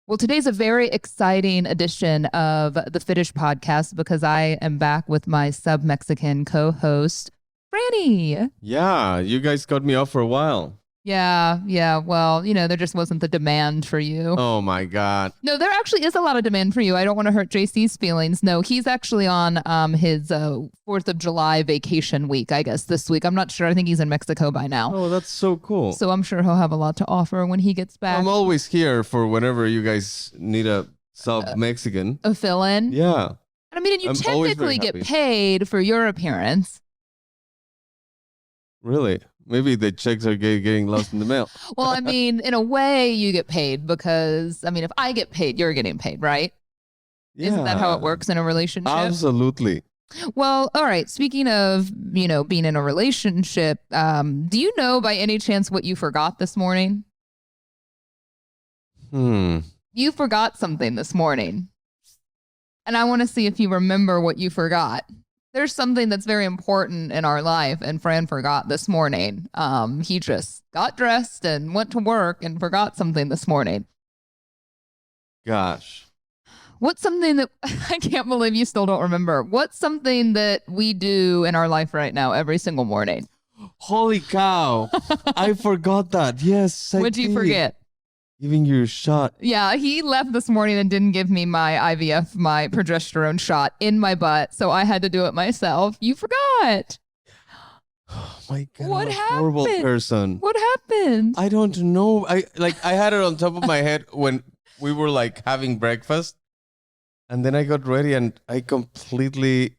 Well, today's a very exciting edition of the Fitish podcast because I am back with my sub-Mexican co-host, Franny. Yeah, you guys got me off for a while. Yeah. Well, there just wasn't the demand for you. Oh my God. No, there actually is a lot of demand for you. I don't want to hurt JC's feelings. No, he's actually on his 4th of July vacation week, I guess, this week. I'm not sure. I think he's in Mexico by now. Oh, that's so cool. So I'm sure he'll have a lot to offer when he gets back. I'm always here for whenever you guys need a sub-Mexican. A fill-in? Yeah. I mean, and you I'm always very technically get happy. paid for your appearance. Really? Maybe the checks are getting lost in the mail. Well, I mean, in a way you get paid because, I mean, if I get paid, you're getting paid, right? Yeah. Isn't that how it works in a relationship? Absolutely. Well, all right. Speaking of, being in a relationship, do you know by any chance what you forgot this morning? You forgot something this morning. And I want to see if you remember what you forgot. There's something that's very important in our life, and Fran forgot this morning. He just got dressed and went to work and forgot something this morning. Gosh. What's something that I can't believe you still don't remember? What's something that we do in our life right now every single morning? Holy cow. I forgot that. Yes, What'd you forget? Giving you a shot. Yeah, he left this morning and didn't give me my IVF, my progesterone shot in my butt, so I had to do it myself. You forgot. Oh my God. What I'm a happened? horrible person. What happened? I don't know. I had it on top of my head when we were having breakfast. And then I got ready and I completely,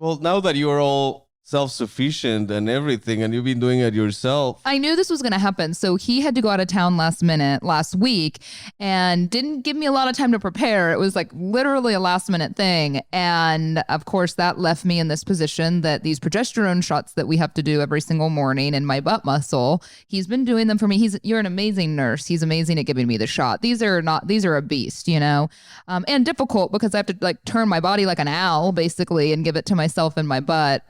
now that you're all self-sufficient and everything and you've been doing it yourself. I knew this was going to happen. So he had to go out of town last week and didn't give me a lot of time to prepare. It was literally a last minute thing. And of course that left me in this position that these progesterone shots that we have to do every single morning in my butt muscle, he's been doing them for me. You're an amazing nurse. He's amazing at giving me the shot. These are a beast, and difficult because I have to turn my body like an owl basically and give it to myself in my butt.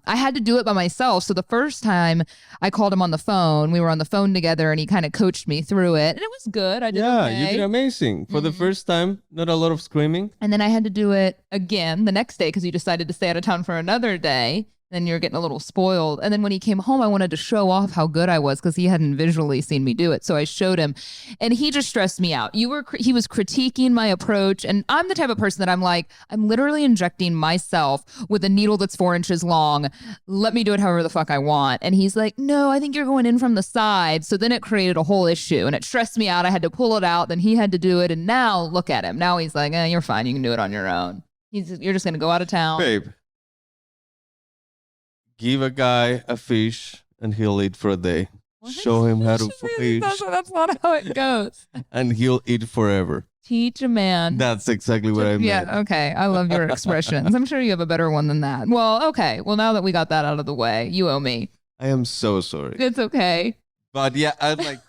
I had to do it by myself. So the first time I called him on the phone, we were on the phone together and he kind of coached me through it. And it was good. I did okay. You did amazing. For the first time, not a lot of screaming. And then I had to do it again the next day because you decided to stay out of town for another day. Then you're getting a little spoiled. And then when he came home, I wanted to show off how good I was because he hadn't visually seen me do it. So I showed him and he just stressed me out. He was critiquing my approach. And I'm the type of person that I'm literally injecting myself with a needle that's 4 inches long. Let me do it however the fuck I want. And he's like, no, I think you're going in from the side. So then it created a whole issue and it stressed me out. I had to pull it out. Then he had to do it. And now look at him. Now he's like, you're fine. You can do it on your own. You're just going to go out of town. Babe. Give a guy a fish and he'll eat for a day. What? Show him how to fish That's not how it goes. and he'll eat forever. Teach a man. That's exactly what I meant. Yeah, okay. I love your expressions. I'm sure you have a better one than that. Well, okay. Well, now that we got that out of the way, you owe me. I am so sorry. It's okay. But yeah, I'd And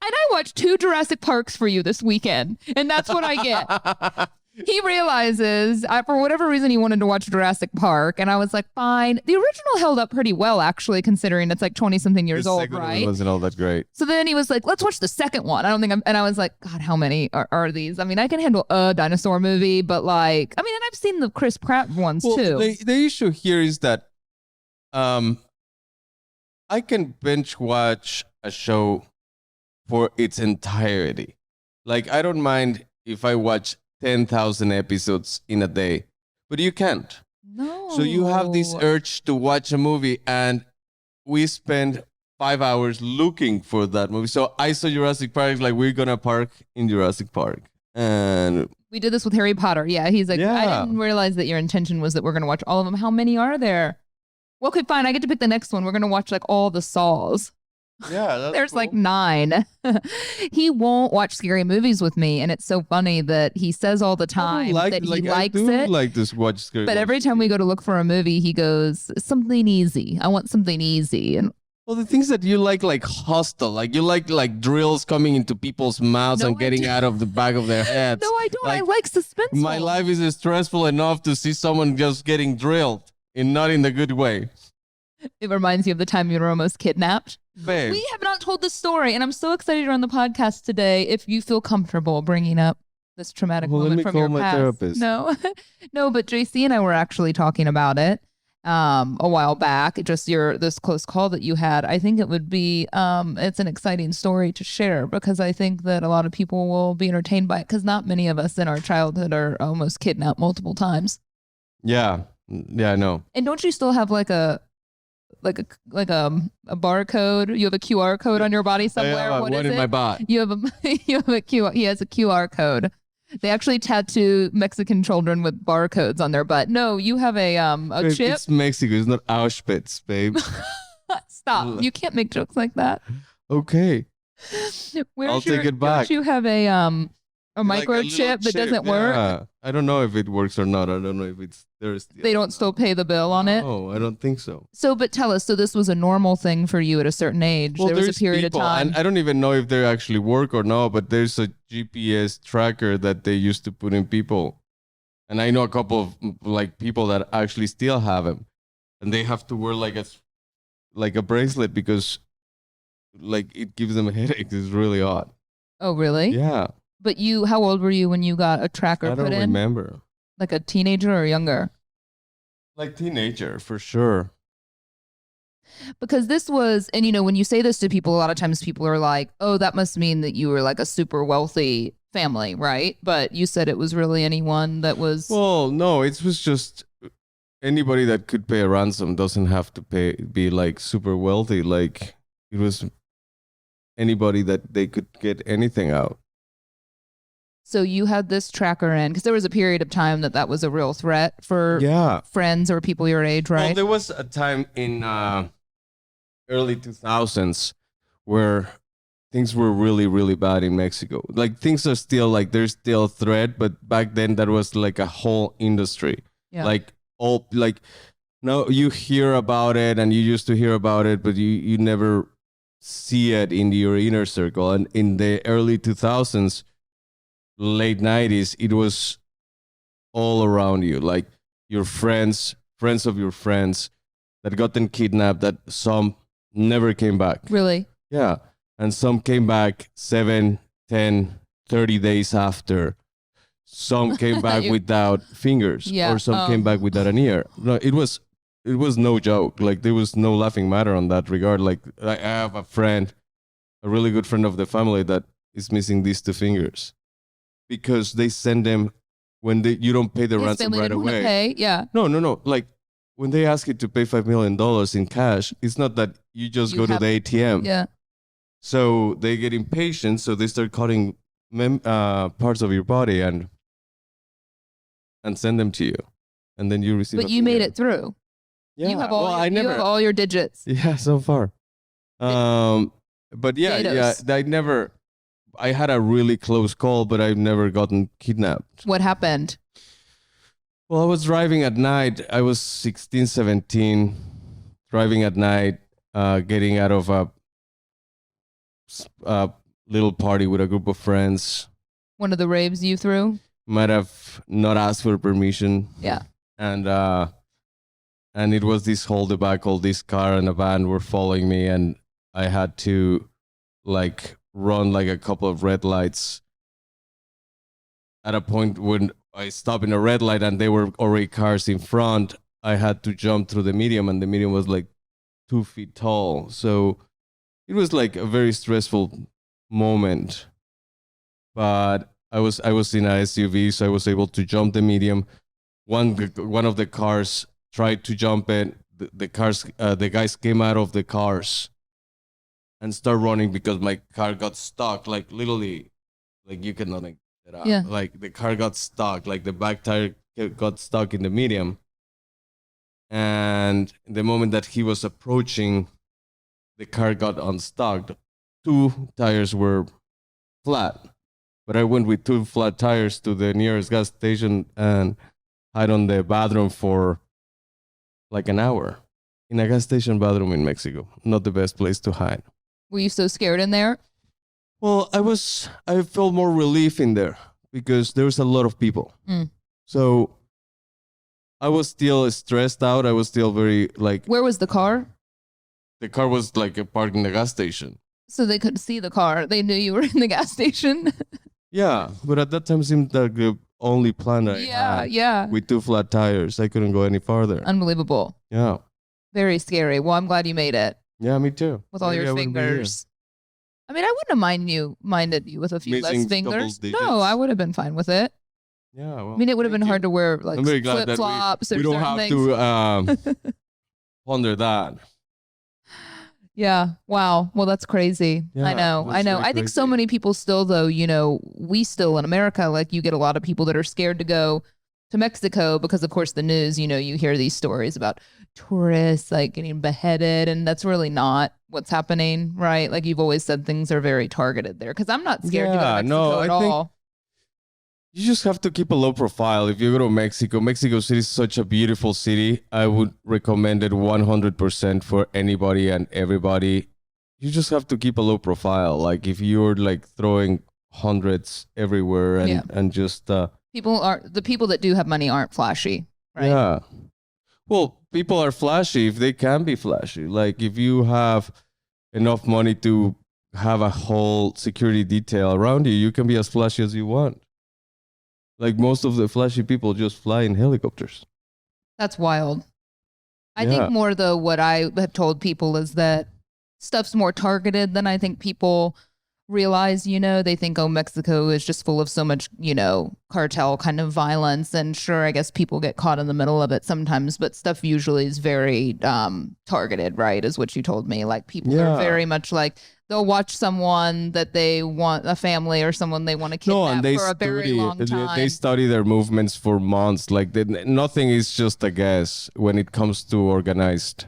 I watched 2 Jurassic Parks for you this weekend, and that's what I get. He realizes, for whatever reason, he wanted to watch Jurassic Park, and I was like, fine. The original held up pretty well, actually, considering it's 20-something years old, right? It wasn't all that great. So then he was like, let's watch the second one. And I was like, God, how many are these? I mean, I can handle a dinosaur movie, but and I've seen the Chris Pratt ones too. The issue here is that I can binge watch a show for its entirety. I don't mind if I watch 10,000 episodes in a day, but you can't. No. So you have this urge to watch a movie, and we spend 5 hours looking for that movie. So I saw Jurassic Park, we're gonna park in Jurassic Park, and we did this with Harry Potter. Yeah, he's like, Yeah. I didn't realize that your intention was that we're gonna watch all of them. How many are there? Well, okay, fine. I get to pick the next one. We're gonna watch all the Saws. yeah, There's cool. 9. He won't watch scary movies with me, and it's so funny that he says all the time that he likes it. I like to watch scary But every time we go to look for a movie, he goes, something easy. I want something easy. And well, the things that you like Hostel, you like drills coming into people's mouths No, and I getting out of the back of their heads. no, I don't. I like suspense. My life is stressful enough to see someone just getting drilled, not in the good way. It reminds you of the time you were almost kidnapped. Babe. We have not told the story, and I'm so excited you're on the podcast today. If you feel comfortable bringing up this traumatic Well, let moment me from call your my past. therapist. No, no, but JC and I were actually talking about it a while back. Just this close call that you had. I think it would be it's an exciting story to share because I think that a lot of people will be entertained by it because not many of us in our childhood are almost kidnapped multiple times. Yeah, I know. And don't you still have like a barcode? You have a QR code on your body somewhere. I have What one is in it? my butt. You have a QR. He has a QR code. They actually tattoo Mexican children with barcodes on their butt. No, you have a Babe, chip. it's Mexico. It's not Auschwitz, babe. Stop! You can't make jokes like that. Okay. Where's I'll take it back. Don't you have a Like a little microchip that chip, doesn't work? yeah. I don't know if it works or not. I don't know if it's there's. They don't still pay the bill on it. No, I don't think so. So, but tell us. So, this was a normal thing for you at a certain age. Well, there was a there's period people, of time. and I don't even know if they actually work or not. But there's a GPS tracker that they used to put in people, and I know a couple of like people that actually still have them, and they have to wear like a bracelet because like it gives them headaches. It's really odd. Oh, really? Yeah. But how old were you when you got a tracker I put don't in? remember. Like a teenager or younger? Like teenager, for sure. Because this was, and when you say this to people, a lot of times people are like, oh, that must mean that you were like a super wealthy family, right? But you said it was really anyone that was. Well, no, it was just anybody that could pay a ransom doesn't have to be like super wealthy. Like it was anybody that they could get anything out. So you had this tracker in because there was a period of time that was a real threat for friends or people your age, right? Well, there was a time in early 2000s where things were really, really bad in Mexico. Like things are still like there's still a threat, but back then that was like a whole industry. Yeah. Like all like no, you hear about it and you used to hear about it, but you never see it in your inner circle. And in the early 2000s. Late 90s, it was all around you, like your friends of your friends that gotten kidnapped, that some never came back. Really? Yeah. And some came back 7, 10, 30 days after. Some came back without fingers, Yeah. or some came back without an ear. No, it was no joke. Like there was no laughing matter on that regard. Like I have a friend, a really good friend of the family that is missing these 2 fingers. Because they send them when you don't pay the His ransom family right didn't away. Pay. Yeah. No. Like when they ask you to pay $5 million in cash, it's not that you just go to the ATM. Yeah. So they get impatient, so they start cutting parts of your body and send them to you, and then you receive. But you made it through. Yeah. You have you have all your digits. Yeah, so far. But yeah, I had a really close call, but I've never gotten kidnapped. What happened? Well, I was driving at night. I was 16, 17, driving at night, getting out of a little party with a group of friends. One of the raves you threw? Might have not asked for permission. Yeah. And it was this whole debacle. This car and a van were following me, and I had to like run like a couple of red lights. At a point when I stopped in a red light and there were already cars in front, I had to jump through the medium, and the medium was like 2 feet tall. So it was like a very stressful moment. But I was in a SUV, so I was able to jump the medium. One of the cars tried to jump it. The guys came out of the cars and start running because my car got stuck. Like literally, like you cannot get it out. Yeah. Like the car got stuck. Like the back tire got stuck in the medium. And the moment that he was approaching, the car got unstuck. 2 tires were flat, but I went with 2 flat tires to the nearest gas station and hid on the bathroom for like an hour. In a gas station bathroom in Mexico, not the best place to hide. Were you so scared in there? Well, I felt more relief in there because there was a lot of people. So I was still stressed out. I was still very like. Where was the car? the car was like parked in the gas station. So they could see the car. They knew you were in the gas station. Yeah, but at that time it seemed like the only plan I had Yeah. with 2 flat tires. I couldn't go any farther. Unbelievable. Yeah. Very scary. Well, I'm glad you made it Yeah, me too. with all Maybe I your wouldn't be here. fingers. I mean, I wouldn't have minded you with a few Missing less double fingers. digits. No, I would have been fine with it. Yeah, well, I mean, it would have been thank hard you. to wear like I'm very glad flip flops that or we don't certain have things. to ponder that. Yeah. Wow. Well, that's crazy. Yeah, I know. that's very I think so crazy. many people still, though, we still in America, like you get a lot of people that are scared to go to Mexico because, of course, the news, you hear these stories about tourists like getting beheaded, and that's really not what's happening, right? Like you've always said, things are very targeted there because I'm not scared to go to Yeah, Mexico no, at I think- all. You just have to keep a low profile. If you go to Mexico City is such a beautiful city. I would recommend it 100% for anybody and everybody. You just have to keep a low profile. Like if you're like throwing hundreds everywhere and just The people that do have money aren't flashy, right? yeah. Well, people are flashy if they can be flashy. Like if you have enough money to have a whole security detail around you, you can be as flashy as you want. Like most of the flashy people just fly in helicopters. That's wild. I Yeah. think more though, what I have told people is that stuff's more targeted than I think people realize. They think, oh, Mexico is just full of so much, cartel kind of violence. And sure, I guess people get caught in the middle of it sometimes, but stuff usually is very targeted, right? Is what you told me. Like people are very much like, they'll watch someone that they want, a family or someone they want to kidnap for a very long time. They study their movements for months. Like nothing is just a guess when it comes to organized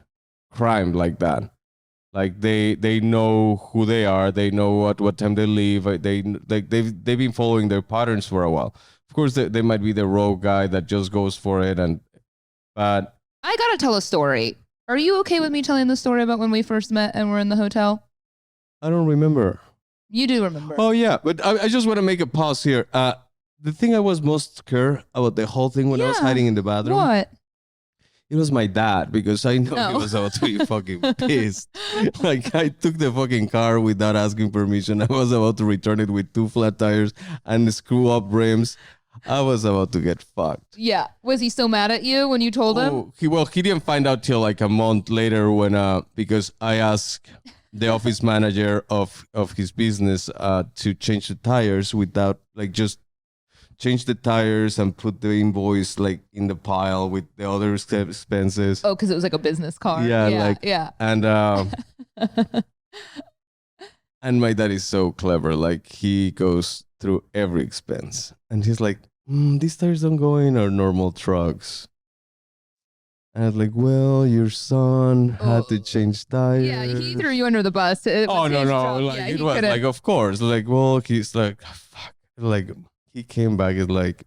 crime like that. Like they know who they are. They know at what time they leave. They've been following their patterns for a while. Of course, they might be the rogue guy that just goes for it. But I gotta tell a story. Are you okay with me telling the story about when we first met and we're in the hotel? I don't remember. You do remember. Oh yeah, but I just want to make a pause here. The thing I was most scared about the whole thing when I was hiding in the bathroom. What? It was my dad because I know he was about to be fucking pissed. Like I took the fucking car without asking permission. I was about to return it with 2 flat tires and screw up rims. I was about to get fucked. Yeah. Was he so mad at you when you told him? Oh, he didn't find out till like a month later when because I asked the office manager of his business to change the tires without like just change the tires and put the invoice like in the pile with the other expenses. Oh, because it was like a business car. Yeah. And and my dad is so clever. Like he goes through every expense, and he's like, "These tires don't go in our normal trucks." And I was like, "Well, your son had to change tires." Yeah, he threw you under the bus. It was his job. Like Yeah, it he was could've- like, of course. Like, well, he's like, fuck. Like he came back. It's like,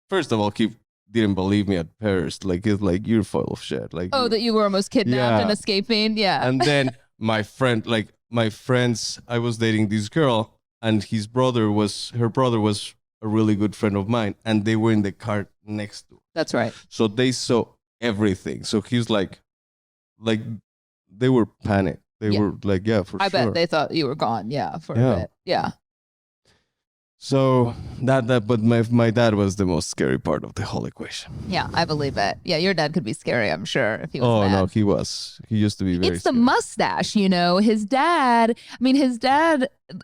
first of all, he didn't believe me at first. Like he's like, you're full of shit. Like, Oh, that you were almost kidnapped and escaping. Yeah. and then my friends, I was dating this girl, and her brother was a really good friend of mine, and they were in the car next to. That's right. So they saw everything. So he's like they were panicked. They were like, yeah, for I sure. bet they thought you were gone. Yeah, for a bit. Yeah. So but my dad was the most scary part of the whole equation. Yeah, I believe it. Yeah, your dad could be scary, I'm sure, if he was Oh mad. no, he was. He used to be very It's the scary. mustache, His dad,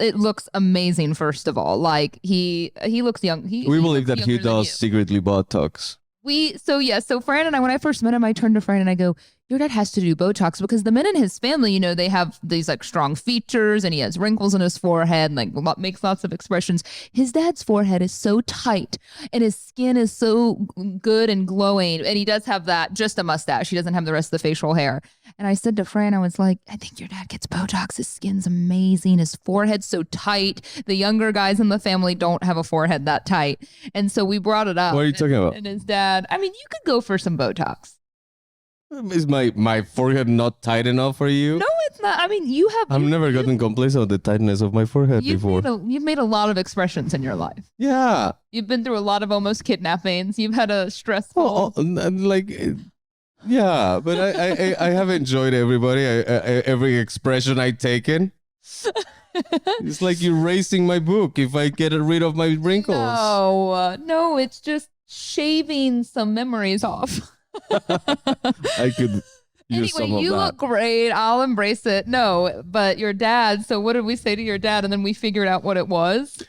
it looks amazing, first of all. Like he looks young. We he believe looks that he younger than does you. secretly Botox. So Fran and I, when I first met him, I turned to Fran and I go, your dad has to do Botox because the men in his family, they have these like strong features and he has wrinkles in his forehead and like makes lots of expressions. His dad's forehead is so tight and his skin is so good and glowing. And he does have just a mustache. He doesn't have the rest of the facial hair. And I said to Fran, I was like, I think your dad gets Botox. His skin's amazing. His forehead's so tight. The younger guys in the family don't have a forehead that tight. And so we brought it up. What are you talking about? And his dad, you could go for some Botox. Is my forehead not tight enough for you? No, it's not. You have. I've never gotten complaints of the tightness of my forehead before. You've made a lot of expressions in your life. Yeah. You've been through a lot of almost kidnappings. You've had a stressful. And like, Yeah, but I have enjoyed everybody. Every expression I taken. It's like you're erasing my book if I get rid of my wrinkles. No, it's just shaving some memories off. I could use some Anyway, of you that. look great. I'll embrace it. No, but your dad. So what did we say to your dad? And then we figured out what it was.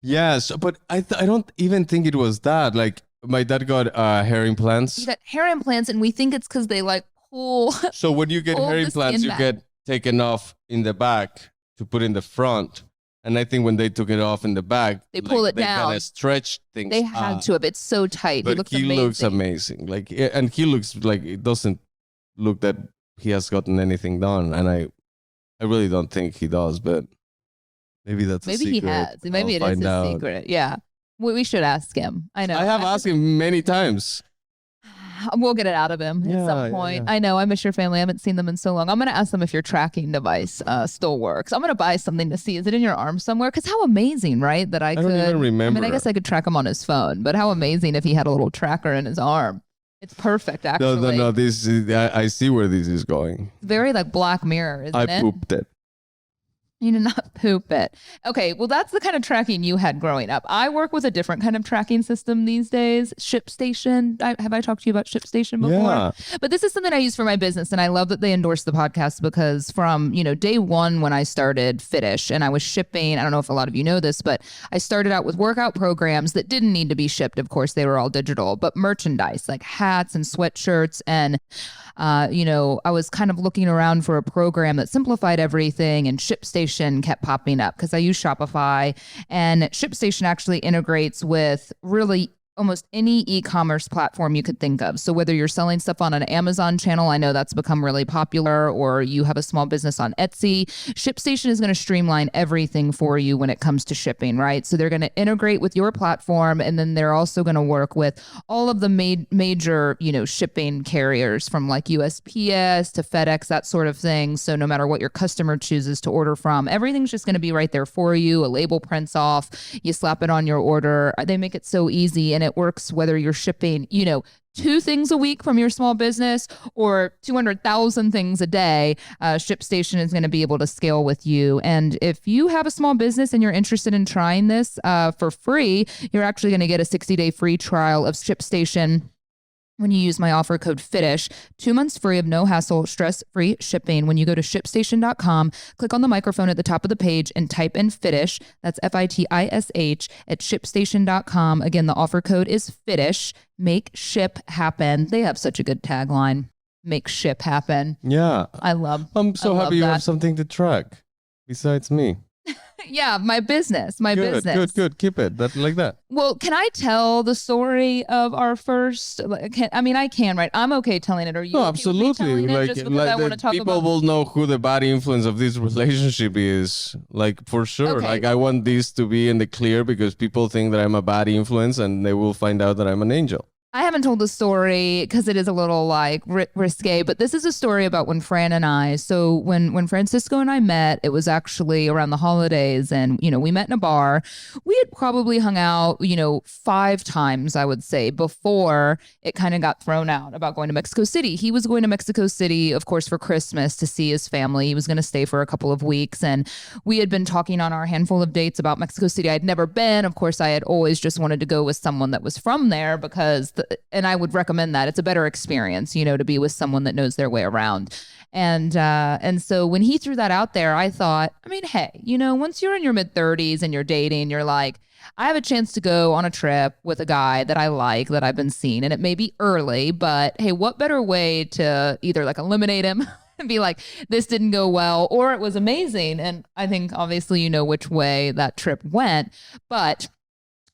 Yes, but I don't even think it was that. Like my dad got hair implants. You got hair implants, and we think it's because they like pull. So when you get pull hair the implants, skin you back. get taken off in the back to put in the front. And I think when they took it off in the back, They pull it they down. kind of stretched things. They had up. to have. It's so tight. But he looks amazing. Like, and he looks like it doesn't look that he has gotten anything done. And I really don't think he does. But maybe that's Maybe a secret. he has. Maybe I'll it is find a out. secret. Yeah. We should ask him. I know. I have asked him many times. We'll get it out of him at some point. I know. I miss your family. I haven't seen them in so long. I'm going to ask them if your tracking device still works. I'm going to buy something to see. Is it in your arm somewhere? Because how amazing, right? That I could. don't even remember. I mean, I guess I could track him on his phone, but how amazing if he had a little tracker in his arm. It's perfect, actually. No. This is, I see where this is going. Very like Black Mirror, isn't it? I pooped it. You did not poop it. Okay, well, that's the kind of tracking you had growing up. I work with a different kind of tracking system these days. ShipStation. Have I talked to you about ShipStation before? Yeah. But this is something I use for my business, and I love that they endorse the podcast because from day one when I started Fitish and I was shipping, I don't know if a lot of you know this, but I started out with workout programs that didn't need to be shipped. Of course, they were all digital, but merchandise like hats and sweatshirts and I was kind of looking around for a program that simplified everything, and ShipStation kept popping up because I use Shopify, and ShipStation actually integrates with really almost any e-commerce platform you could think of. So whether you're selling stuff on an Amazon channel, I know that's become really popular, or you have a small business on Etsy, ShipStation is going to streamline everything for you when it comes to shipping, right? So they're going to integrate with your platform, and then they're also going to work with all of the major, shipping carriers from like USPS to FedEx, that sort of thing. So no matter what your customer chooses to order from, everything's just going to be right there for you. A label prints off, you slap it on your order. They make it so easy, and it works whether you're shipping, 2 things a week from your small business or 200,000 things a day. ShipStation is going to be able to scale with you. And if you have a small business and you're interested in trying this for free, you're actually going to get a 60-day free trial of ShipStation when you use my offer code FITISH. 2 months free of no hassle, stress-free shipping. When you go to ShipStation.com, click on the microphone at the top of the page and type in FITISH. That's FITISH at ShipStation.com. Again, the offer code is FITISH. Make ship happen. They have such a good tagline. Make ship happen. Yeah. I'm so happy you have something to track besides me. Yeah, my business. Good. Keep it like that. Well, can I tell the story of our first? I can, right? I'm okay telling it. Are you? No, okay absolutely. with me telling it? Just because I want to talk people about. will know who the bad influence of this relationship is. Like for sure. Okay. Like I want this to be in the clear because people think that I'm a bad influence, and they will find out that I'm an angel. I haven't told the story because it is a little like risque, but this is a story about when Fran and I, so when Francisco and I met, it was actually around the holidays, and, we met in a bar. We had probably hung out, 5 times, I would say, before it kind of got thrown out about going to Mexico City. He was going to Mexico City, of course, for Christmas to see his family. He was going to stay for a couple of weeks, and we had been talking on our handful of dates about Mexico City. I'd never been. Of course, I had always just wanted to go with someone that was from there because and I would recommend that. It's a better experience, to be with someone that knows their way around. And so when he threw that out there, I thought, hey, once you're in your mid-30s and you're dating, you're like, I have a chance to go on a trip with a guy that I like, that I've been seeing, and it may be early, but hey, what better way to either like eliminate him and be like, this didn't go well, or it was amazing. And I think obviously which way that trip went, but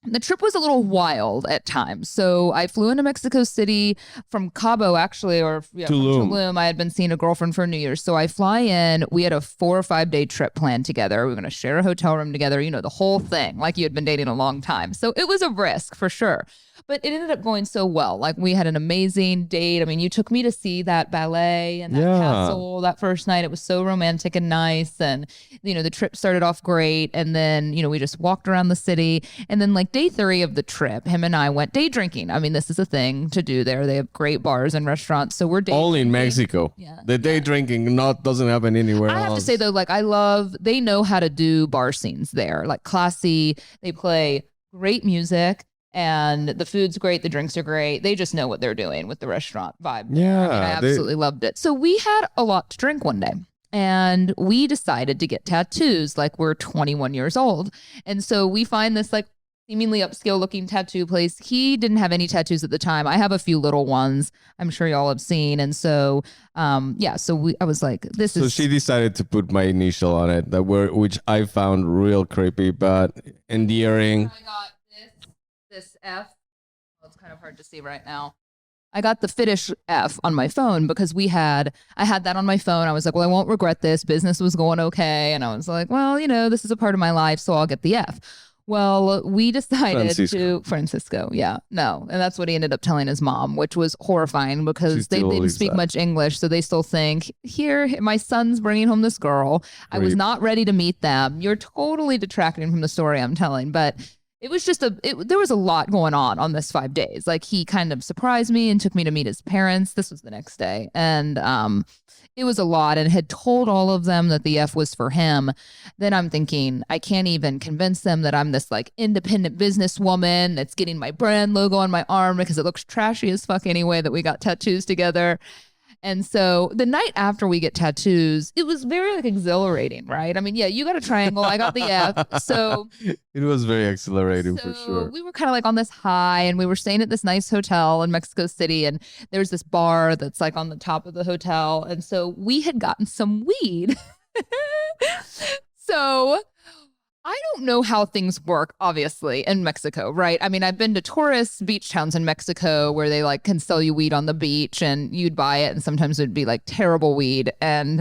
the trip was a little wild at times. So I flew into Mexico City from Cabo, actually, or from Tulum. I had been seeing a girlfriend for New Year's. So I fly in. We had a 4 or 5 day trip planned together. We were going to share a hotel room together, the whole thing, like you had been dating a long time. So it was a risk for sure. But it ended up going so well. Like we had an amazing date. You took me to see that ballet and that castle that first night. It was so romantic and nice. And, the trip started off great. And then, we just walked around the city. And then like like day 3 of the trip, him and I went day drinking. I mean, this is a thing to do there. They have great bars and restaurants. So we're day Only drinking. in Mexico. Yeah. The day drinking doesn't happen anywhere else. I have to say though, like they know how to do bar scenes there, like classy. They play great music and the food's great. The drinks are great. They just know what they're doing with the restaurant vibe. Yeah. I absolutely loved it. So we had a lot to drink one day. And we decided to get tattoos like we're 21 years old. And so we find this like seemingly upscale looking tattoo place. He didn't have any tattoos at the time. I have a few little ones I'm sure y'all have seen. And so, I was like, So she decided to put my initial on it, which I found real creepy, but endearing. I got this F. Well, it's kind of hard to see right now. I got the Fitish F on my phone because I had that on my phone. I was like, well, I won't regret this. Business was going okay. And I was like, well, this is a part of my life, so I'll get the F. Well, we decided Francisco. Yeah, no. And that's what he ended up telling his mom, which was horrifying because they didn't speak much English. So they still think, here, my son's bringing home this girl. Great. I was not ready to meet them. You're totally detracting from the story I'm telling. But it was just there was a lot going on this 5 days. Like he kind of surprised me and took me to meet his parents. This was the next day. And it was a lot and had told all of them that the F was for him. Then I'm thinking, I can't even convince them that I'm this like independent businesswoman that's getting my brand logo on my arm because it looks trashy as fuck anyway that we got tattoos together. And so the night after we get tattoos, it was very like exhilarating, right? I mean, yeah, you got a triangle. I got the F. So it was very exhilarating for sure. We were kind of like on this high and we were staying at this nice hotel in Mexico City. And there's this bar that's like on the top of the hotel. And so we had gotten some weed. So I don't know how things work, obviously, in Mexico, right? I mean, I've been to tourist beach towns in Mexico where they like can sell you weed on the beach and you'd buy it. And sometimes it'd be like terrible weed. And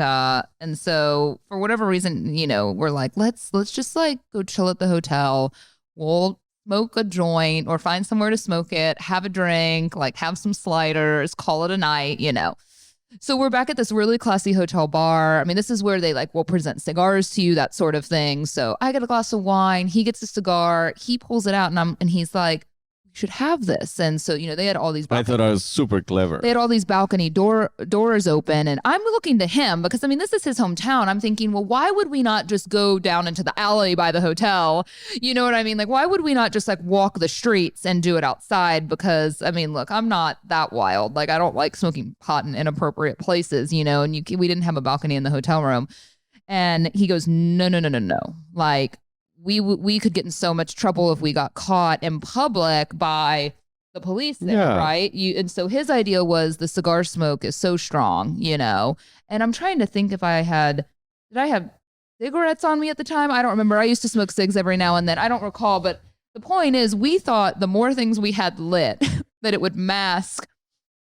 so for whatever reason, we're like, let's just like go chill at the hotel. We'll smoke a joint or find somewhere to smoke it, have a drink, like have some sliders, call it a night, So we're back at this really classy hotel bar. I mean, this is where they like will present cigars to you, that sort of thing. So I get a glass of wine. He gets a cigar. He pulls it out and he's like, you should have this. And so, they had all these. I thought I was super clever. They had all these balcony doors open. And I'm looking to him because, I mean, this is his hometown. I'm thinking, well, why would we not just go down into the alley by the hotel? You know what I mean? Like, why would we not just like walk the streets and do it outside? Because, I mean, look, I'm not that wild. Like, I don't like smoking pot in inappropriate places, and we didn't have a balcony in the hotel room. And he goes, no. Like, we could get in so much trouble if we got caught in public by the police there, right? And so his idea was the cigar smoke is so strong, And I'm trying to think if did I have cigarettes on me at the time? I don't remember. I used to smoke cigs every now and then. I don't recall, but the point is we thought the more things we had lit, that it would mask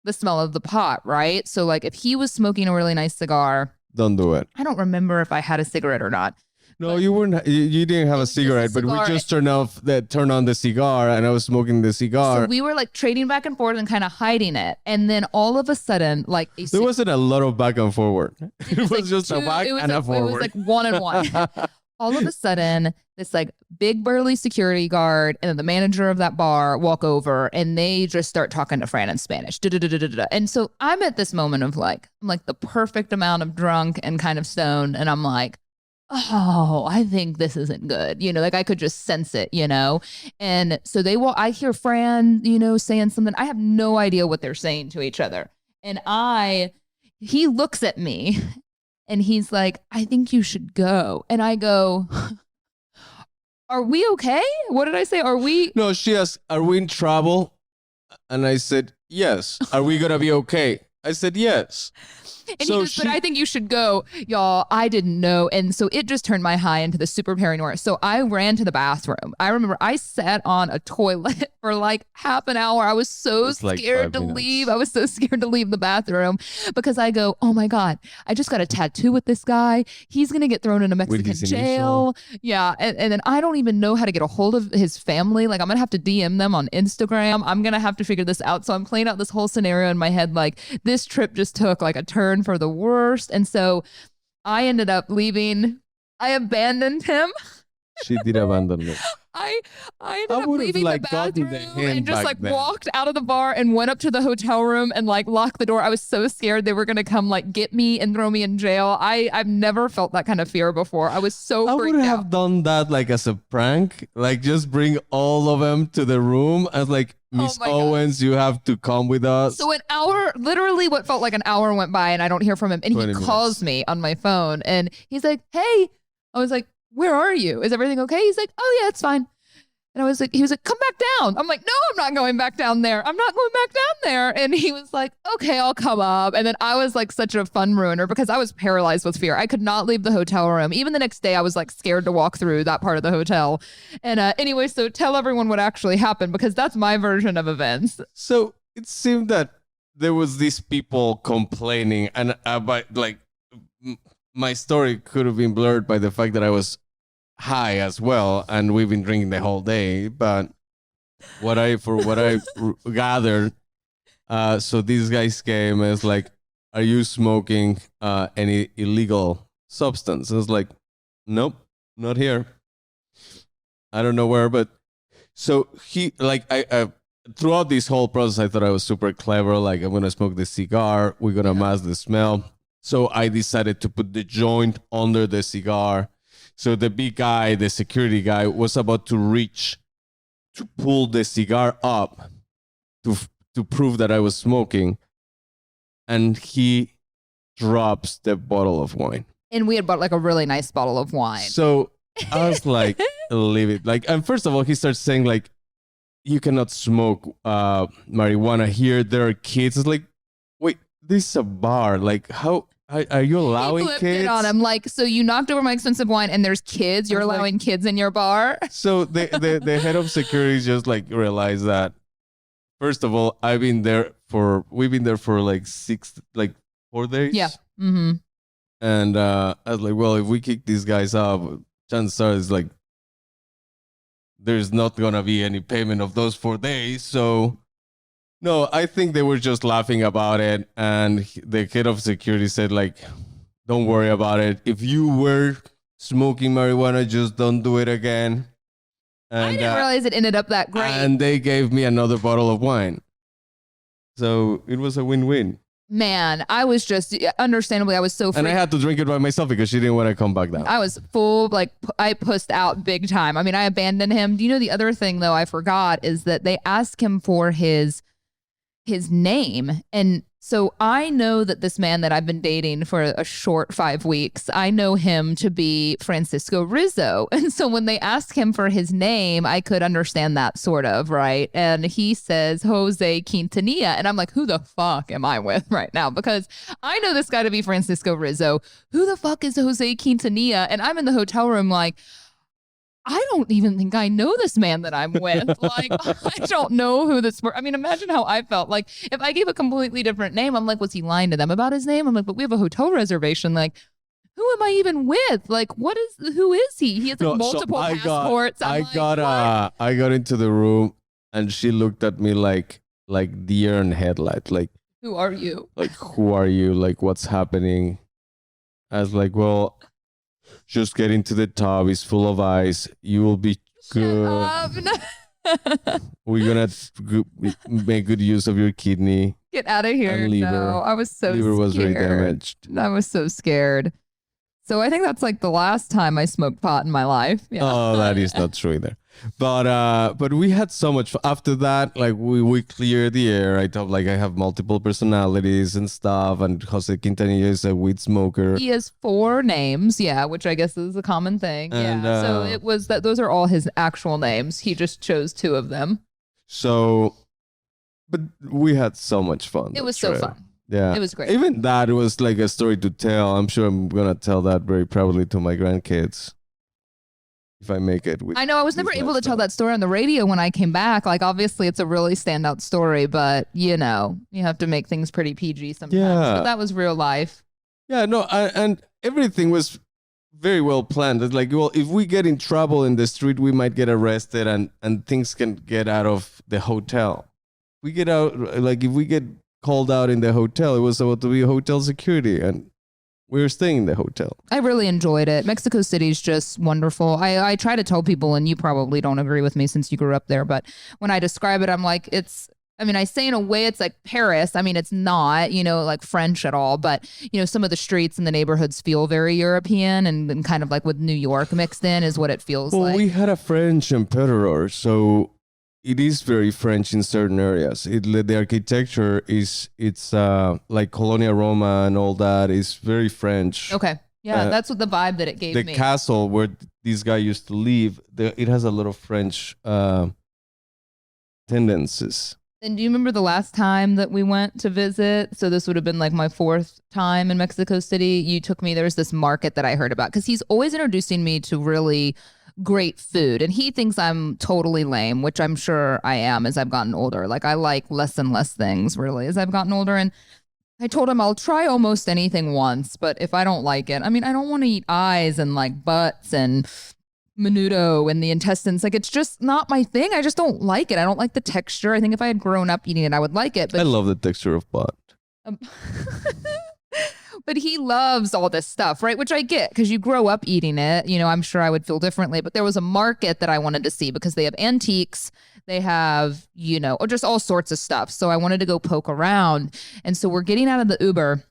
the smell of the pot, right? So like if he was smoking a really nice cigar, don't do it. I don't remember if I had a cigarette or not. No, you weren't. You didn't have a cigarette, but we just turned on the cigar, and I was smoking the cigar. So we were like trading back and forth and kind of hiding it, and then all of a sudden, like there wasn't a lot of back and forward. It was just a back and a forward. It was like one and one. All of a sudden, this like big burly security guard and then the manager of that bar walk over, and they just start talking to Fran in Spanish. And so I'm at this moment of I'm like the perfect amount of drunk and kind of stoned, and I'm like, oh, I think this isn't good. Like I could just sense it, And so I hear Fran, saying something. I have no idea what they're saying to each other. And he looks at me and he's like, I think you should go. And I go, are we okay? What did I say? Are we? No, she asked, are we in trouble? And I said, yes. Are we going to be okay? I said, yes. And he goes, but I think you should go. Y'all, I didn't know. And so it just turned my high into the super paranoia. So I ran to the bathroom. I remember I sat on a toilet for like half an hour. I was so scared to leave. I was so scared to leave the bathroom because I go, oh my God, I just got a tattoo with this guy. He's going to get thrown in a Mexican jail. Yeah. And then I don't even know how to get a hold of his family. Like I'm going to have to DM them on Instagram. I'm going to have to figure this out. So I'm playing out this whole scenario in my head. Like this trip just took like a turn for the worst. And so I ended up leaving. I abandoned him. She did abandon me. I ended I up would have leaving like the gotten the bathroom hint and just back like then. walked out of the bar and went up to the hotel room and like locked the door. I was so scared they were gonna come like get me and throw me in jail. I've never felt that kind of fear before. I was so I would freaked have out. done that like as a prank, like just bring all of them to the room as like Miss my God. Owens, you have to come with us. So an hour, literally what felt like an hour went by and I don't hear from him. And he 20 calls me on my phone and he's like, hey, I was like, where are you? Is everything okay? He's like, oh yeah, it's fine. And I was like, he was like, come back down. I'm like, no, I'm not going back down there. I'm not going back down there. And he was like, okay, I'll come up. And then I was like such a fun ruiner because I was paralyzed with fear. I could not leave the hotel room. Even the next day, I was like scared to walk through that part of the hotel. And anyway, so tell everyone what actually happened because that's my version of events. So it seemed that there was these people complaining, and about like my story could have been blurred by the fact that I was high as well, and we've been drinking the whole day. But what I gathered, so these guys came as like, "Are you smoking any illegal substance?" And I was like, "Nope, not here. I don't know where." But so he like I throughout this whole process, I thought I was super clever. Like, I'm gonna smoke the cigar. We're gonna mask the smell. So I decided to put the joint under the cigar. So the big guy, the security guy, was about to reach to pull the cigar up to prove that I was smoking, and he drops the bottle of wine. And we had bought like a really nice bottle of wine. So I was like, leave it. Like, and first of all, he starts saying like, you cannot smoke marijuana here. There are kids. It's like, wait, this is a bar. Like, how are you allowing he flipped kids? it on him like, so you knocked over my expensive wine and there's kids. You're allowing kids in your bar. So the head of security just like realized that. First of all, we've been there for like 4 days. Yeah. Mm-hmm. And I was like, well, if we kick these guys out, chances are it's like there's not gonna be any payment of those 4 days. So no, I think they were just laughing about it. And the head of security said like, don't worry about it. If you were smoking marijuana, just don't do it again. And, I didn't realize it ended up that great. And they gave me another bottle of wine. So it was a win-win. Man, I was just, understandably, I was so freaked. And I had to drink it by myself because she didn't want to come back down. I was full, like, I pussed out big time. I mean, I abandoned him. Do you know the other thing, though, I forgot is that they asked him for his name. And so I know that this man that I've been dating for a short 5 weeks, I know him to be Francisco Rizzo. And so when they asked him for his name, I could understand that sort of, right? And he says Jose Quintanilla. And I'm like, who the fuck am I with right now? Because I know this guy to be Francisco Rizzo. Who the fuck is Jose Quintanilla? And I'm in the hotel room like, I don't even think I know this man that I'm with. Like, I don't know who this. I mean, imagine how I felt. Like, if I gave a completely different name, I'm like, was he lying to them about his name? I'm like, but we have a hotel reservation. Like, who am I even with? Like, who is he? He has like multiple passports. I got into the room and she looked at me like deer in headlights. Like, who are you? Like, who are you? Like, what's happening? I was like, well, just get into the tub. It's full of ice. You will be good. We're gonna make good use of your kidney. Get out of here. Liver. No, I was so liver scared. was very damaged. I was so scared. So I think that's like the last time I smoked pot in my life. Yeah. Oh, that is not true either. But we had so much fun. After that, like we cleared the air. I thought like I have multiple personalities and stuff, and Jose Quintanilla is a weed smoker. He has 4 names, yeah, which I guess is a common thing. And, yeah. So it was that those are all his actual names. He just chose 2 of them. So, but we had so much fun. It was so fun. Yeah. It was great. Even that was like a story to tell. I'm sure I'm gonna tell that very proudly to my grandkids. If I make it. I know I was never able to tell that story on the radio when I came back. Like, obviously it's a really standout story, but you know, you have to make things pretty PG sometimes. Yeah. But that was real life. Yeah, no, and everything was very well planned. It's like, well, if we get in trouble in the street, we might get arrested and things can get out of the hotel. We get out, like if we get called out in the hotel, it was about to be hotel security. And We were staying in the hotel. I really enjoyed it. Mexico City is just wonderful. I try to tell people, and you probably don't agree with me since you grew up there, but when I describe it, I'm like, I say in a way it's like Paris. I mean, it's not, like French at all, but, some of the streets and the neighborhoods feel very European and kind of like with New York mixed in is what it feels like. Well, we had a French emperor, so it is very French in certain areas. The architecture it's like Colonia Roma and all that is very French. Okay. Yeah, that's what the vibe that it gave me. me. The castle where this guy used to live, it has a lot of French tendencies. And do you remember the last time that we went to visit? So this would have been like my 4th time in Mexico City. You took me, there was this market that I heard about because he's always introducing me to really great food. And he thinks I'm totally lame, which I'm sure I am as I've gotten older. Like I like less and less things really as I've gotten older. And I told him I'll try almost anything once, but if I don't like it, I don't want to eat eyes and like butts and menudo and the intestines. Like it's just not my thing. I just don't like it. I don't like the texture. I think if I had grown up eating it, I would like it. But I love the texture of butt. But he loves all this stuff, right? Which I get because you grow up eating it. I'm sure I would feel differently. But there was a market that I wanted to see because they have antiques. They have, or just all sorts of stuff. So I wanted to go poke around. And so we're getting out of the Uber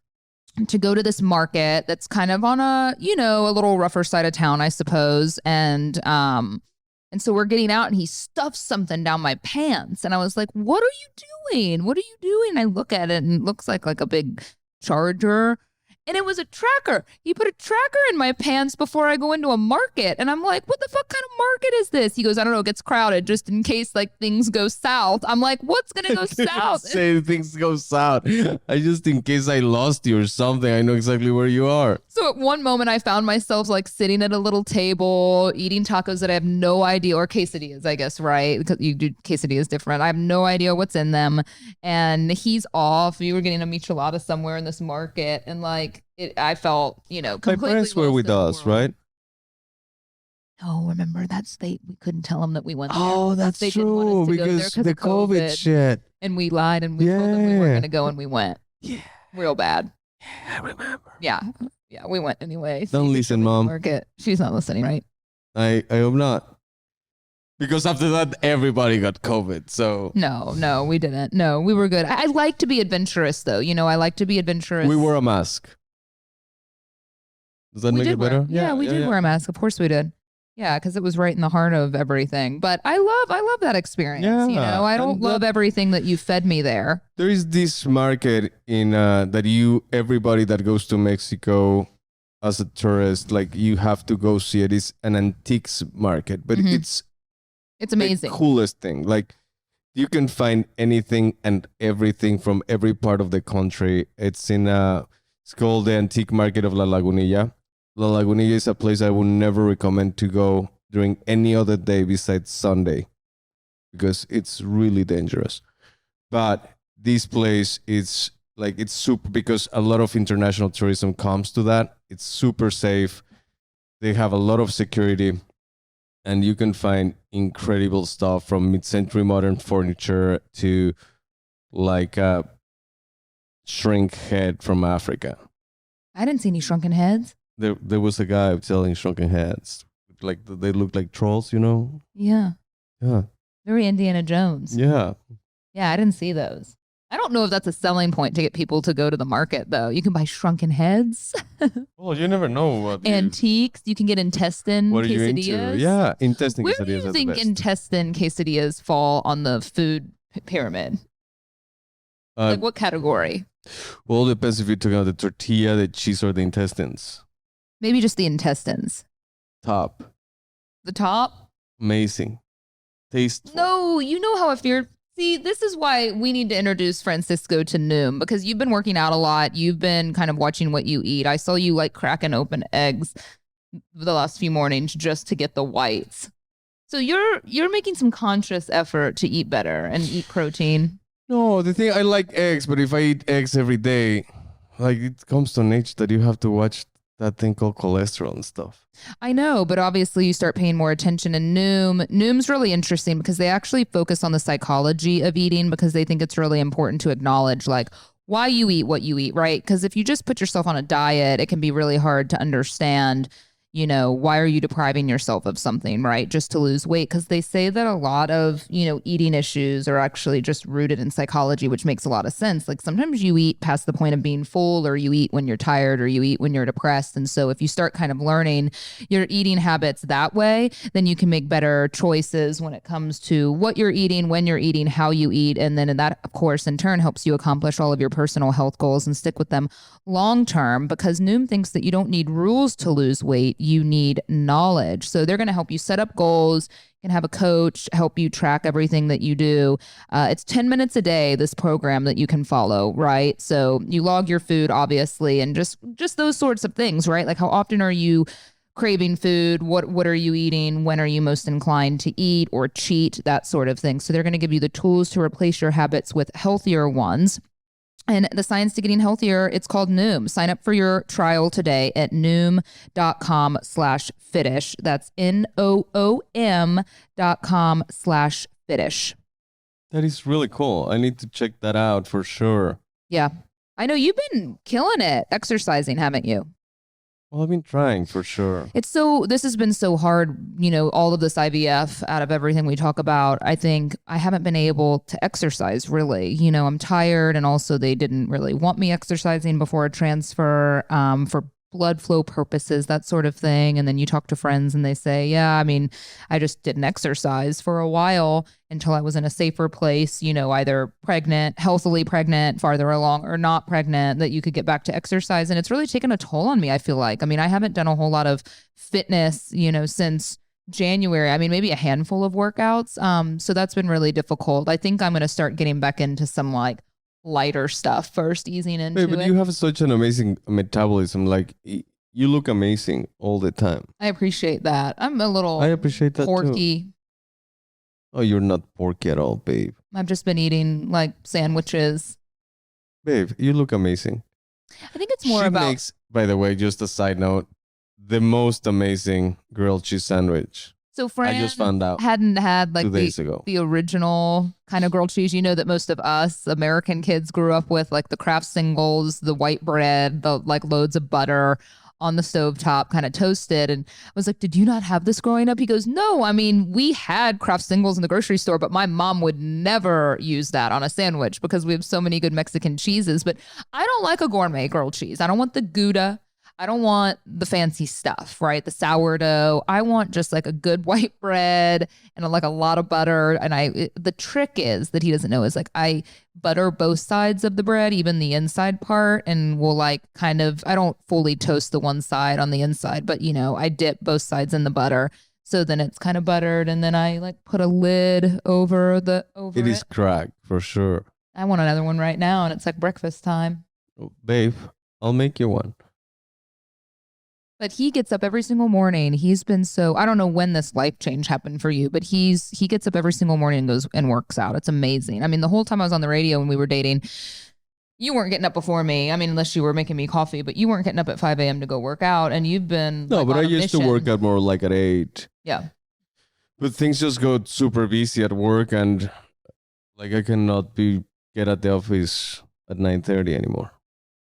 to go to this market that's kind of on a little rougher side of town, I suppose. And so we're getting out and he stuffs something down my pants. And I was like, what are you doing? What are you doing? I look at it and it looks like a big charger. And it was a tracker. He put a tracker in my pants before I go into a market. And I'm like, what the fuck kind of market is this? He goes, I don't know, it gets crowded just in case like things go south. I'm like, what's going to go south? Say things go south. Just in case I lost you or something, I know exactly where you are. So at one moment I found myself like sitting at a little table eating tacos that I have no idea, or quesadillas, I guess, right? Because you do quesadillas different. I have no idea what's in them. And he's off. We were getting a michelada somewhere in this market. And like, I felt, completely. My parents were with us, right? Oh, remember that state? We couldn't tell them that we went there. Oh, that's true. Because the COVID shit. And we lied and we told them we weren't going to go and we went. Yeah. Real bad. Yeah, I remember. Yeah. Yeah, we went anyway. Don't listen, Mom. Market. She's not listening, right? I hope not. Because after that, everybody got COVID. So no, we didn't. No, we were good. I like to be adventurous, though. I like to be adventurous. We wore a mask. Does that make it better? Yeah, we did wear a mask. Of course we did. Yeah, because it was right in the heart of everything. But I love that experience. Yeah, I don't love everything that you fed me there. There is this market in that everybody that goes to Mexico as a tourist, like you have to go see it. It's an antiques market, but it's amazing. The coolest thing. Like you can find anything and everything from every part of the country. It's called the Antique Market of La Lagunilla. La Lagunilla is a place I would never recommend to go during any other day besides Sunday because it's really dangerous. But this place is it's super because a lot of international tourism comes to that. It's super safe. They have a lot of security and you can find incredible stuff from mid-century modern furniture to like a shrink head from Africa. I didn't see any shrunken heads. There was a guy selling shrunken heads. Like they look like trolls, Yeah. Yeah. Very Indiana Jones. Yeah. Yeah, I didn't see those. I don't know if that's a selling point to get people to go to the market, though. You can buy shrunken heads. Well, you never know what antiques. You can get intestine what are quesadillas. You into? Yeah, intestine Where quesadillas. Where do you think intestine quesadillas fall on the food pyramid? Like what category? Well, it depends if you're talking about the tortilla, the cheese, or the intestines. Maybe just the intestines. Top. The top? Amazing. Tasteful. No, you know how I fear. See, this is why we need to introduce Francisco to Noom, because you've been working out a lot. You've been kind of watching what you eat. I saw you like cracking open eggs the last few mornings just to get the whites. So you're making some conscious effort to eat better and eat protein. No, the thing, I like eggs, but if I eat eggs every day, like it comes to an age that you have to watch that thing called cholesterol and stuff. I know, but obviously you start paying more attention. And Noom's really interesting because they actually focus on the psychology of eating because they think it's really important to acknowledge like why you eat what you eat, right? Because if you just put yourself on a diet, it can be really hard to understand, you know, why are you depriving yourself of something, right? Just to lose weight. Because they say that a lot of, you know, eating issues are actually just rooted in psychology, which makes a lot of sense. Like sometimes you eat past the point of being full, or you eat when you're tired, or you eat when you're depressed. And so if you start kind of learning your eating habits that way, then you can make better choices when it comes to what you're eating, when you're eating, how you eat. And then that, of course, in turn helps you accomplish all of your personal health goals and stick with them long term, because Noom thinks that you don't need rules to lose weight. You need knowledge. So they're going to help you set up goals. You can have a coach help you track everything that you do. It's 10 minutes a day, this program that you can follow, right? So you log your food, obviously, and just those sorts of things, right? Like how often are you craving food? What are you eating? When are you most inclined to eat or cheat? That sort of thing. So they're going to give you the tools to replace your habits with healthier ones. And the science to getting healthier, it's called Noom. Sign up for your trial today at noom.com/Fitish. That's NOOM.com/Fitish. That is really cool. I need to check that out for sure. Yeah. I know you've been killing it exercising, haven't you? Well, I've been trying for sure. This has been so hard, you know, all of this IVF out of everything we talk about. I think I haven't been able to exercise really. You know, I'm tired, and also they didn't really want me exercising before a transfer for blood flow purposes, that sort of thing. And then you talk to friends and they say, yeah, I mean, I just didn't exercise for a while until I was in a safer place, you know, either pregnant, healthily pregnant, farther along, or not pregnant, that you could get back to exercise. And it's really taken a toll on me, I feel like. I mean, I haven't done a whole lot of fitness, you know, since January. I mean, maybe a handful of workouts. So that's been really difficult. I think I'm going to start getting back into some like lighter stuff first, easing into But it. you have such an amazing metabolism. Like you look amazing all the time. I appreciate that. I'm a little I appreciate that porky. too. Oh, you're not porky at all, babe. I've just been eating like sandwiches. Babe, you look amazing. I think it's more She about makes, by the way, just a side note, the most amazing grilled cheese sandwich. so Fran I just found out hadn't had like 2 days ago. the original kind of grilled cheese, you know, that most of us American kids grew up with, like the Kraft singles, the white bread, the like loads of butter on the stovetop, kind of toasted. And I was like, did you not have this growing up? He goes, no, I mean, we had Kraft singles in the grocery store, but my mom would never use that on a sandwich because we have so many good Mexican cheeses. But I don't like a gourmet grilled cheese. I don't want the Gouda. I don't want the fancy stuff, right? The sourdough. I want just like a good white bread and like a lot of butter. And the trick is that he doesn't know is like I butter both sides of the bread, even the inside part, and will like kind of, I don't fully toast the one side on the inside, but you know, I dip both sides in the butter. So then it's kind of buttered, and then I like put a lid over it. It is cracked for sure. I want another one right now, and it's like breakfast time. Oh, babe, I'll make you one. But he gets up every single morning. He's been so, I don't know when this life change happened for you, but he gets up every single morning and goes and works out. It's amazing. I mean, the whole time I was on the radio when we were dating, you weren't getting up before me. I mean, unless you were making me coffee, but you weren't getting up at 5 a.m. to go work out. And you've been No, like, but on I a used to mission. work out more like at 8. Yeah. But things just go super busy at work, and like I cannot get at the office at 9:30 anymore.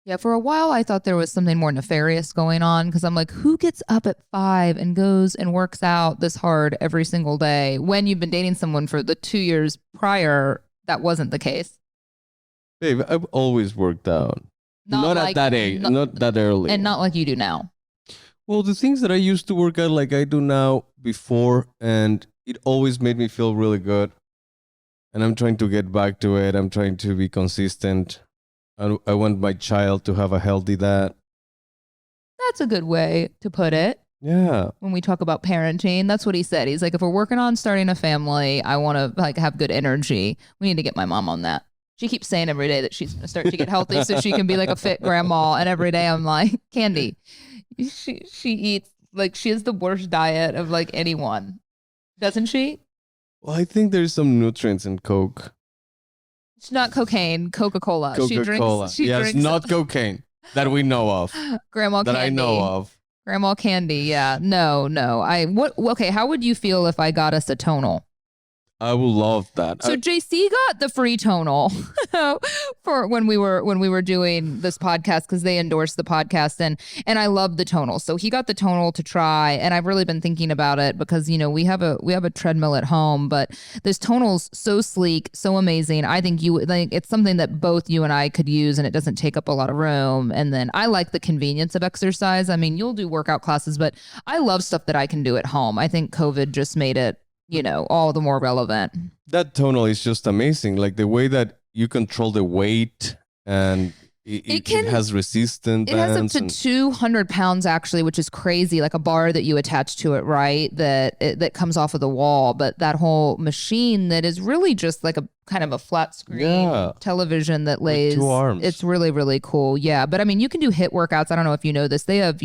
Yeah, for a while I thought there was something more nefarious going on, because I'm like, who gets up at 5 and goes and works out this hard every single day? When you've been dating someone for the 2 years prior, that wasn't the case. Babe, I've always worked out. Not like, at that age, not that early. And not like you do now. Well, the things that I used to work out like I do now before, and it always made me feel really good. And I'm trying to get back to it. I'm trying to be consistent. I want my child to have a healthy dad. That's a good way to put it. Yeah. When we talk about parenting, that's what he said. He's like, if we're working on starting a family, I want to like have good energy. We need to get my mom on that. She keeps saying every day that she's going to start to get healthy so she can be like a fit grandma. And every day I'm like, Candy, she eats like she has the worst diet of like anyone. Doesn't she? Well, I think there's some nutrients in Coke. It's not cocaine, Coca-Cola. Coca-Cola. She yes, drinks not cocaine that we know of. Grandma that candy. I know of. Grandma candy. Yeah. No. Okay. How would you feel if I got us a tonal? I will love that. So JC got the free tonal for when we were doing this podcast because they endorsed the podcast and I love the tonal. So he got the tonal to try, and I've really been thinking about it because we have a treadmill at home, but this tonal's so sleek, so amazing. I think it's something that both you and I could use, and it doesn't take up a lot of room. And then I like the convenience of exercise. I mean, you'll do workout classes, but I love stuff that I can do at home. I think COVID just made it, all the more relevant. That tonal is just amazing. Like the way that you control the weight, and it has resistance. It has up to 200 pounds actually, which is crazy. Like a bar that you attach to it, right? That comes off of the wall. But that whole machine that is really just like a kind of a flat screen television that lays. With 2 arms. It's really, really cool. Yeah. But I mean, you can do HIIT workouts. I don't know if you know this. They have,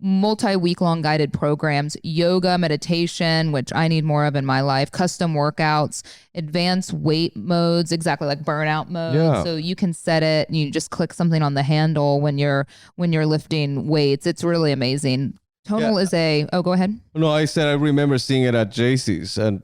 multi-week long guided programs, yoga, meditation, which I need more of in my life, custom workouts, advanced weight modes, exactly like burnout mode. Yeah. So you can set it and you just click something on the handle when you're lifting weights. It's really amazing. Tonal is go ahead. No, I said I remember seeing it at JC's, and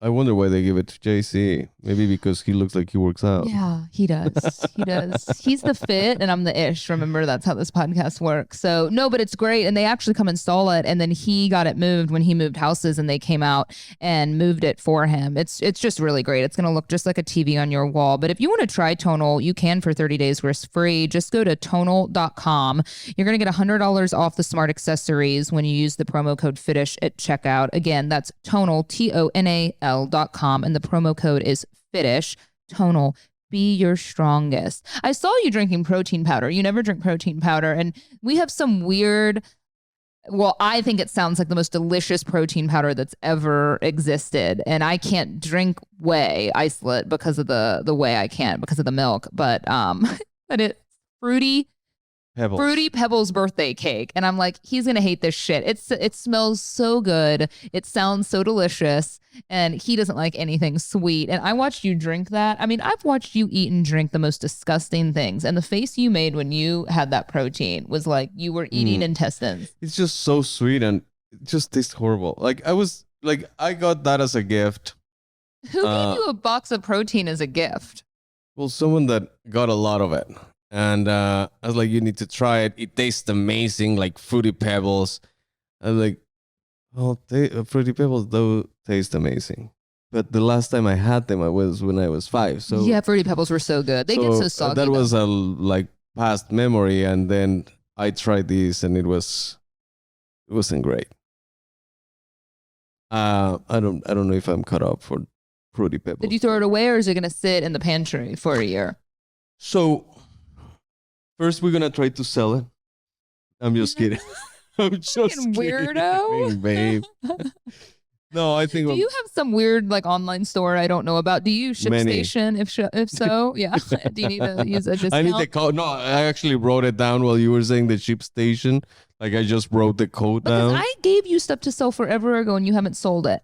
I wonder why they give it to JC. Maybe because he looks like he works out. Yeah, he does. He does. He's the fit and I'm the ish. Remember, that's how this podcast works. So no, but it's great. And they actually come install it. And then he got it moved when he moved houses, and they came out and moved it for him. It's just really great. It's going to look just like a TV on your wall. But if you want to try Tonal, you can for 30 days risk-free. Just go to tonal.com. You're going to get $100 off the smart accessories when you use the promo code Fitish at checkout. Again, that's Tonal, TONAL.com, and the promo code is Fitish. Tonal, be your strongest. I saw you drinking protein powder. You never drink protein powder, and we have some weird. Well, I think it sounds like the most delicious protein powder that's ever existed, and I can't drink whey isolate because of the whey. I can't because of the milk, but it's Fruity Pebbles birthday cake. And I'm like, he's going to hate this shit. It smells so good. It sounds so delicious. And he doesn't like anything sweet. And I watched you drink that. I mean, I've watched you eat and drink the most disgusting things. And the face you made when you had that protein was like you were eating intestines. It's just so sweet, and it just tastes horrible. Like I got that as a gift. Who gave you a box of protein as a gift? Well, someone that got a lot of it. And I was like, you need to try it. It tastes amazing, like Fruity Pebbles. I was like, Fruity Pebbles do taste amazing. But the last time I had them, was when I was 5. So yeah, Fruity Pebbles were so good. They get so soggy. That was a past memory. And then I tried these, and it wasn't great. I don't know if I'm cut up for Fruity Pebbles. Did you throw it away, or is it going to sit in the pantry for a year? So first, we're going to try to sell it. I'm just kidding. I'm just kidding. Weirdo. Babe. No, I think. Do you have some weird online store I don't know about? Do you use ShipStation? If so, yeah. Do you need to use a discount? I need the code. No, I actually wrote it down while you were saying the ShipStation. Like I just wrote the code down. I gave you stuff to sell forever ago, and you haven't sold it.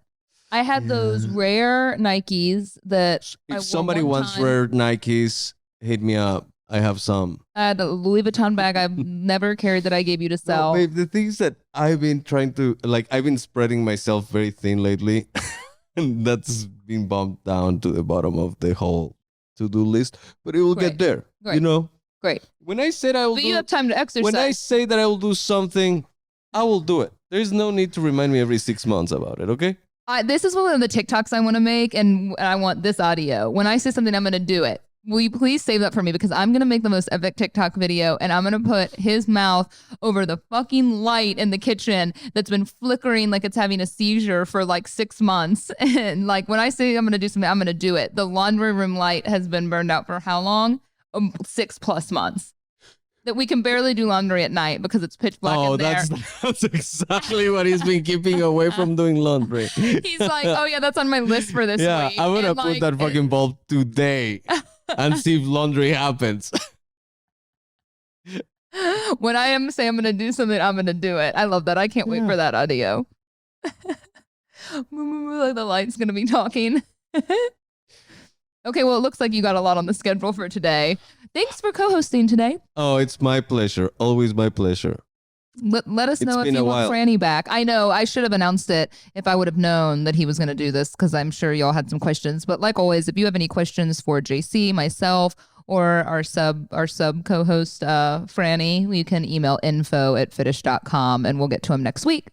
I had those rare Nikes that. If somebody wants rare Nikes, hit me up. I have some. I had a Louis Vuitton bag I've never carried that I gave you to sell. No, babe, the things that I've been trying to, I've been spreading myself very thin lately. And that's been bumped down to the bottom of the whole to-do list. But it will get there. Great. Great. When I said I will you have time to exercise. When I say that I will do something, I will do it. There's no need to remind me every 6 months about it, okay? This is one of the TikToks I want to make, and I want this audio. When I say something, I'm going to do it. Will you please save that for me? Because I'm going to make the most epic TikTok video, and I'm going to put his mouth over the fucking light in the kitchen that's been flickering like it's having a seizure for 6 months. And when I say I'm going to do something, I'm going to do it. The laundry room light has been burned out for how long? 6+ months. That we can barely do laundry at night because it's pitch black in there. That's exactly what he's been keeping away from doing laundry. He's like, oh yeah, that's on my list for this week. Yeah, I'm going to put that fucking bulb today. And see if laundry happens. When I say I'm going to do something, I'm going to do it. I love that. I can't wait for that audio. Like the light's going to be talking. Okay, well, it looks like you got a lot on the schedule for today. Thanks for co-hosting today. Oh, it's my pleasure. Always my pleasure. Let us know if you want Franny back. I know I should have announced it if I would have known that he was going to do this, because I'm sure y'all had some questions. But like always, if you have any questions for JC, myself, or our sub co-host Franny, you can email info@fitish.com and we'll get to him next week.